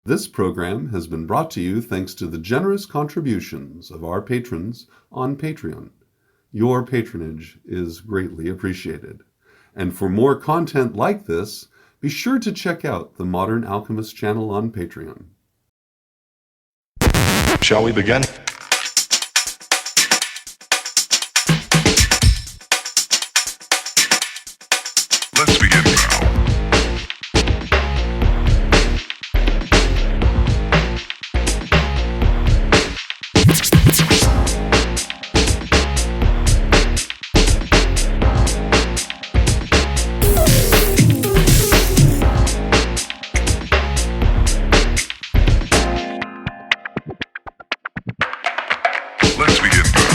This program has been brought to you thanks to the generous contributions of our patrons on Patreon. Your patronage is greatly appreciated. And for more content like this, be sure to check out the Modern Alchemist channel on Patreon. Shall we begin? Let's begin now. Let's begin now.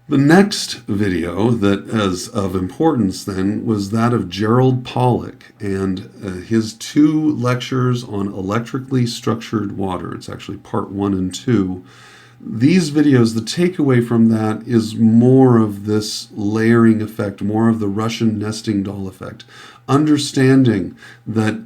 The next video that is of importance then was that of GERALD POLLACK and his 2 lectures on electrically structured water. It's actually part 1 and 2. These videos, the takeaway from that is more of this layering effect, more of the Russian nesting doll effect. Understanding that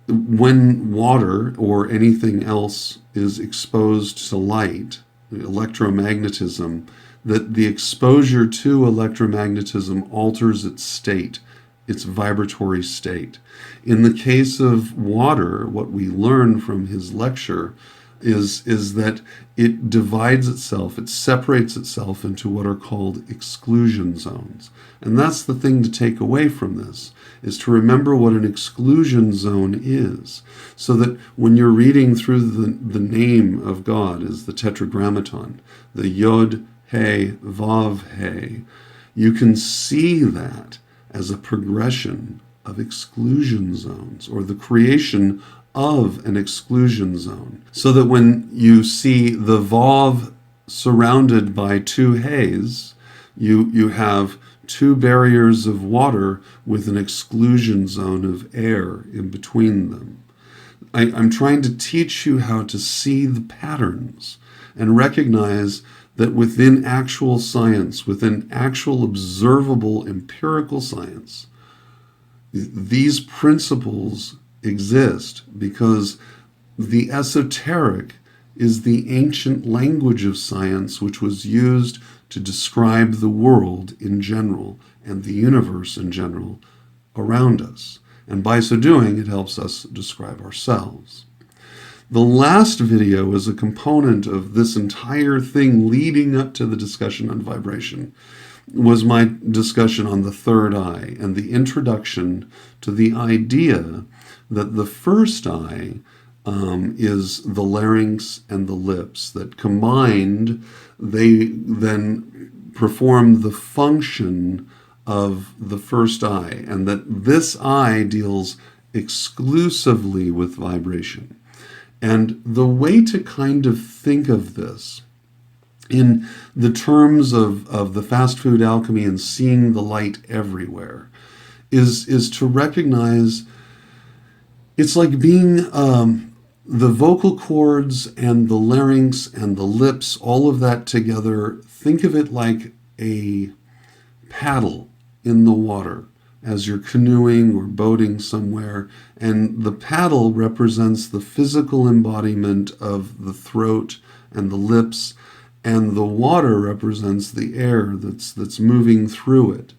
when water or anything else is exposed to light, electromagnetism, that the exposure to electromagnetism alters its state, its vibratory state. In the case of water, what we learn from his lecture is that it divides itself, it separates itself into what are called exclusion zones. And that's the thing to take away from this, is to remember what an exclusion zone is, so that when you're reading through the name of God is the Tetragrammaton, the Yod, He, Vav, He, you can see that as a progression of exclusion zones, or the creation of an exclusion zone. So that when you see the Vav surrounded by 2 He's, you have 2 barriers of water with an exclusion zone of air in between them. I'm trying to teach you how to see the patterns and recognize that within actual science, within actual observable empirical science, these principles exist because the esoteric is the ancient language of science which was used to describe the world in general and the universe in general around us. And by so doing, it helps us describe ourselves. The last video is a component of this entire thing leading up to the discussion on vibration, was my discussion on the third eye and the introduction to the idea that the first eye is the larynx and the lips, that combined they then perform the function of the first eye, and that this eye deals exclusively with vibration. And the way to kind of think of this in the terms of the fast food alchemy and seeing the light everywhere is to recognize it's like being the vocal cords and the larynx and the lips, all of that together. Think of it like a paddle in the water as you're canoeing or boating somewhere, and the paddle represents the physical embodiment of the throat and the lips, and the water represents the air that's moving through it.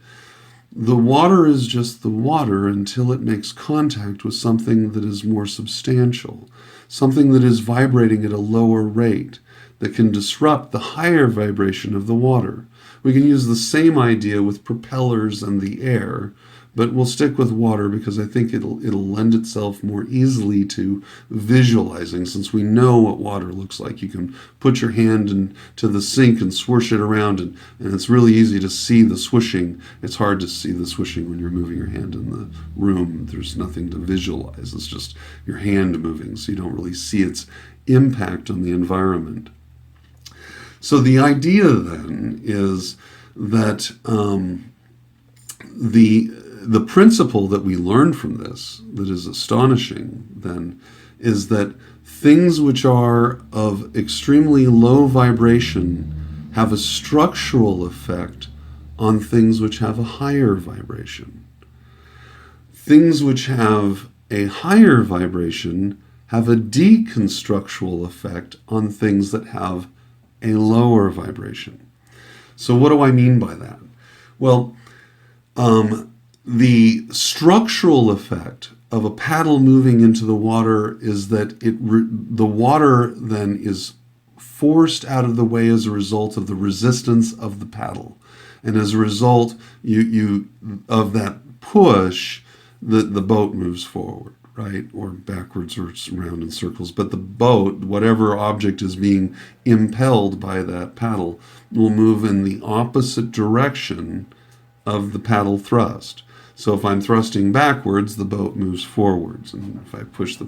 The water is just the water until it makes contact with something that is more substantial, something that is vibrating at a lower rate, that can disrupt the higher vibration of the water. We can use the same idea with propellers and the air, but we'll stick with water because I think it'll lend itself more easily to visualizing, since we know what water looks like. You can put your hand into the sink and swoosh it around, and it's really easy to see the swooshing. It's hard to see the swooshing when you're moving your hand in the room. There's nothing to visualize. It's just your hand moving, so you don't really see its impact on the environment. So the idea then is that the principle that we learn from this, that is astonishing then, is that things which are of extremely low vibration have a structural effect on things which have a higher vibration. Things which have a higher vibration have a deconstructual effect on things that have a lower vibration. So what do I mean by that? Well, the structural effect of a paddle moving into the water is that the water then is forced out of the way as a result of the resistance of the paddle. And as a result of that push, the boat moves forward, right? Or backwards or around in circles. But the boat, whatever object is being impelled by that paddle, will move in the opposite direction of the paddle thrust. So if I'm thrusting backwards, the boat moves forwards. And if I push the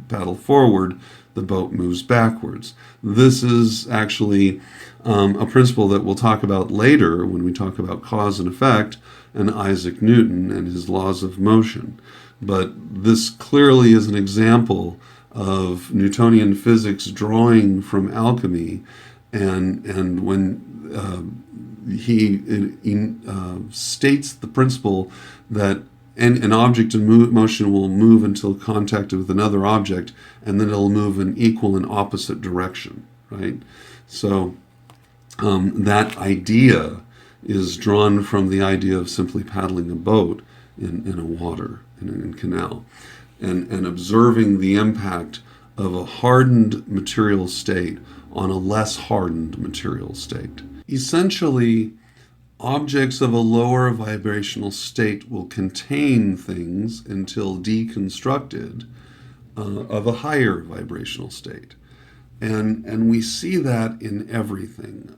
paddle forward, the boat moves backwards. This is actually a principle that we'll talk about later when we talk about cause and effect and Isaac Newton and his laws of motion. But this clearly is an example of Newtonian physics drawing from alchemy, and when he states the principle that an object in motion will move until contact with another object, and then it'll move in equal and opposite direction, right? So that idea is drawn from the idea of simply paddling a boat in a water, in a canal, and observing the impact of a hardened material state on a less hardened material state. Essentially, objects of a lower vibrational state will contain things until deconstructed of a higher vibrational state. And we see that in everything,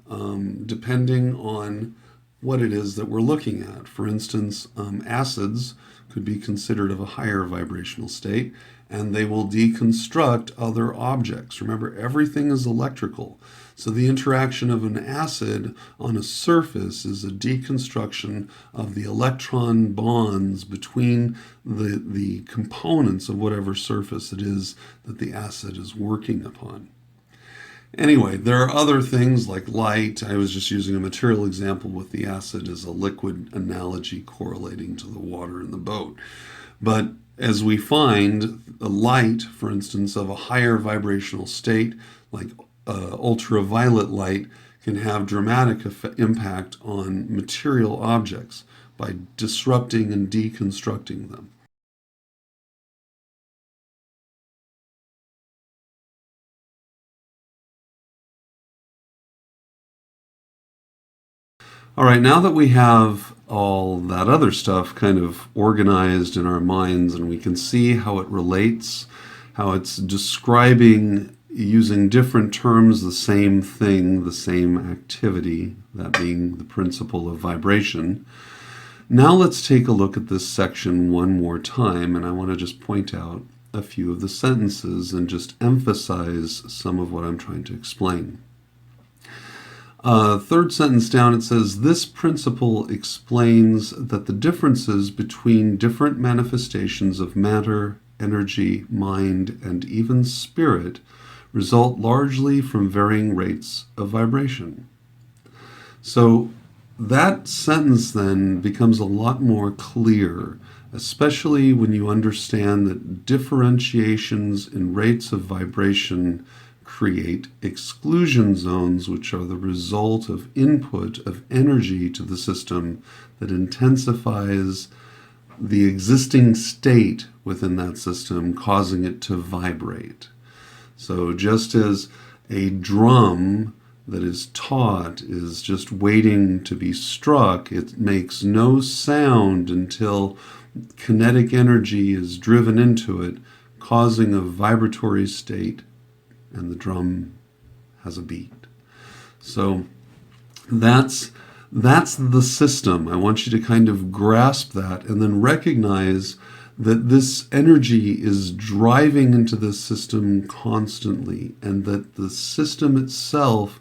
depending on what it is that we're looking at. For instance, acids could be considered of a higher vibrational state, and they will deconstruct other objects. Remember, everything is electrical. So the interaction of an acid on a surface is a deconstruction of the electron bonds between the components of whatever surface it is that the acid is working upon. Anyway, there are other things like light. I was just using a material example with the acid as a liquid analogy correlating to the water in the boat. But as we find, a light, for instance, of a higher vibrational state, like ultraviolet light, can have dramatic impact on material objects by disrupting and deconstructing them. All right, now that we have all that other stuff kind of organized in our minds and we can see how it relates, how it's describing using different terms the same thing, the same activity, that being the principle of vibration. Now let's take a look at this section one more time, and I want to just point out a few of the sentences and just emphasize some of what I'm trying to explain. Third sentence down, it says, this principle explains that the differences between different manifestations of matter, energy, mind, and even spirit result largely from varying rates of vibration. So that sentence then becomes a lot more clear, especially when you understand that differentiations in rates of vibration create exclusion zones, which are the result of input of energy to the system that intensifies the existing state within that system, causing it to vibrate. So just as a drum that is taut is just waiting to be struck, it makes no sound until kinetic energy is driven into it, causing a vibratory state, and the drum has a beat. So that's the system. I want you to kind of grasp that and then recognize that this energy is driving into the system constantly, and that the system itself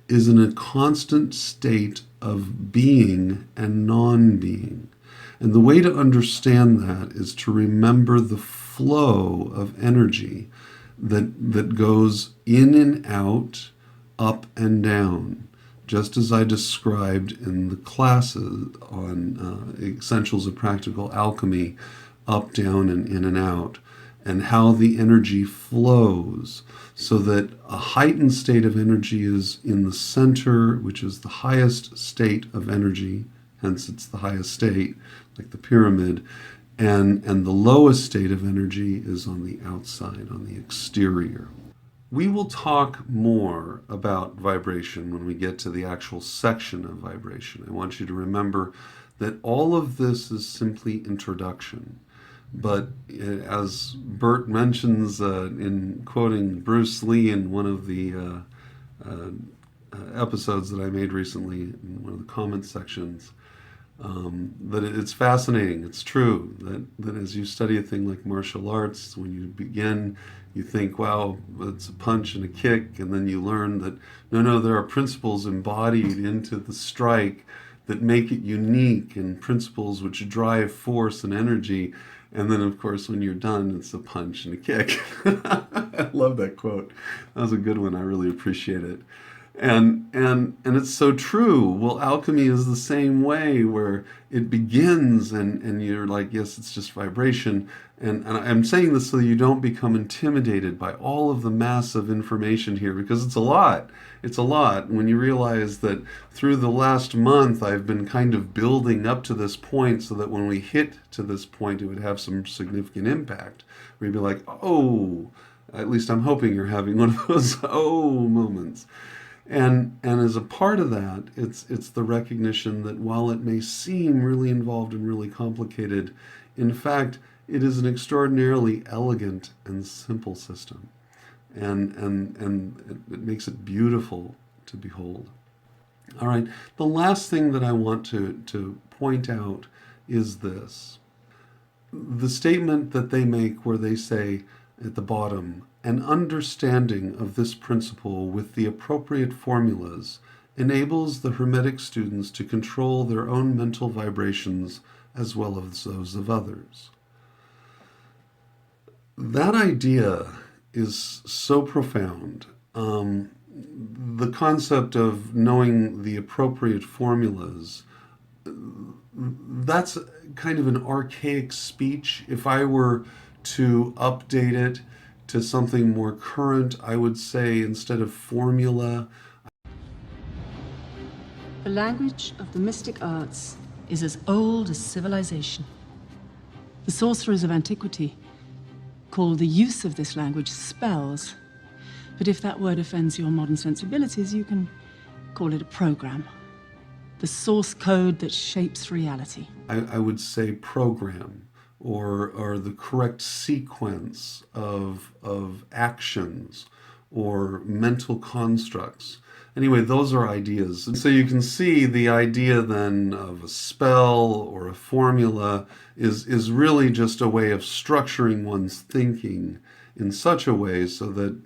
is in a constant state of being and non-being. And the way to understand that is to remember the flow of energy that goes in and out, up and down. just as I described in the classes on Essentials of Practical Alchemy, up, down, and in and out, and how the energy flows, so that a heightened state of energy is in the center, which is the highest state of energy, hence it's the highest state, like the pyramid, and the lowest state of energy is on the outside, on the exterior. We will talk more about vibration when we get to the actual section of vibration. I want you to remember that all of this is simply introduction. But as Bert mentions in quoting Bruce Lee in one of the episodes that I made recently, in one of the comment sections, that it's fascinating. It's true that as you study a thing like martial arts, when you begin, you think, wow, it's a punch and a kick, and then you learn that, no, there are principles embodied into the strike that make it unique, and principles which drive force and energy. And then, of course, when you're done, it's a punch and a kick. I love that quote. That was a good one. I really appreciate it. And it's so true. Well, alchemy is the same way, where it begins and you're like, yes, it's just vibration. And I'm saying this so you don't become intimidated by all of the massive information here, because it's a lot. It's a lot. When you realize that through the last month, I've been kind of building up to this point so that when we hit to this point, it would have some significant impact. Where you'd be like, oh, at least I'm hoping you're having one of those oh moments. And as a part of that, it's the recognition that while it may seem really involved and really complicated, in fact, it is an extraordinarily elegant and simple system. And it makes it beautiful to behold. All right, the last thing that I want to point out is this. The statement that they make where they say at the bottom, an understanding of this principle with the appropriate formulas enables the Hermetic students to control their own mental vibrations as well as those of others. That idea is so profound. The concept of knowing the appropriate formulas, that's kind of an archaic speech. If I were to update it to something more current, I would say instead of formula. The language of the mystic arts is as old as civilization. The sorcerers of antiquity called the use of this language spells. But if that word offends your modern sensibilities, you can call it a program. The source code that shapes reality. I would say program, or the correct sequence of actions or mental constructs. Anyway, those are ideas. And so you can see the idea then of a spell or a formula is really just a way of structuring one's thinking in such a way so that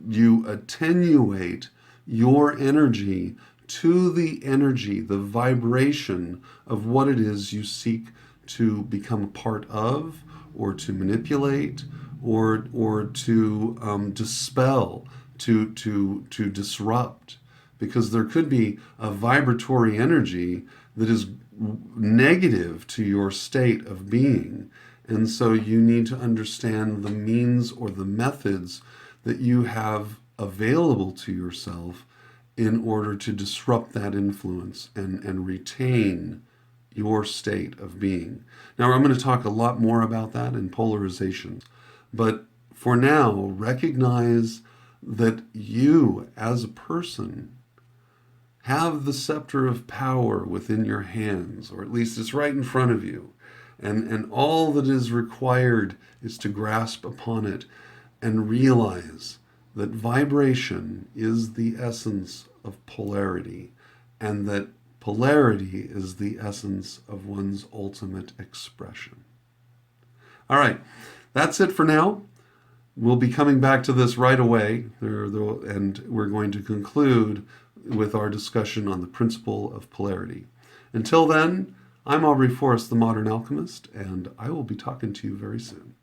you attenuate your energy to the energy, the vibration of what it is you seek to become a part of, or to manipulate, or to dispel, to disrupt. Because there could be a vibratory energy that is negative to your state of being. And so you need to understand the means or the methods that you have available to yourself in order to disrupt that influence and retain your state of being. Now, I'm going to talk a lot more about that in polarization. But for now, recognize that you, as a person, have the scepter of power within your hands, or at least it's right in front of you. And all that is required is to grasp upon it and realize that vibration is the essence of polarity, and that polarity is the essence of one's ultimate expression. All right, that's it for now. We'll be coming back to this right away, and we're going to conclude with our discussion on the principle of polarity. Until then, I'm Aubrey Forrest, the Modern Alchemist, and I will be talking to you very soon.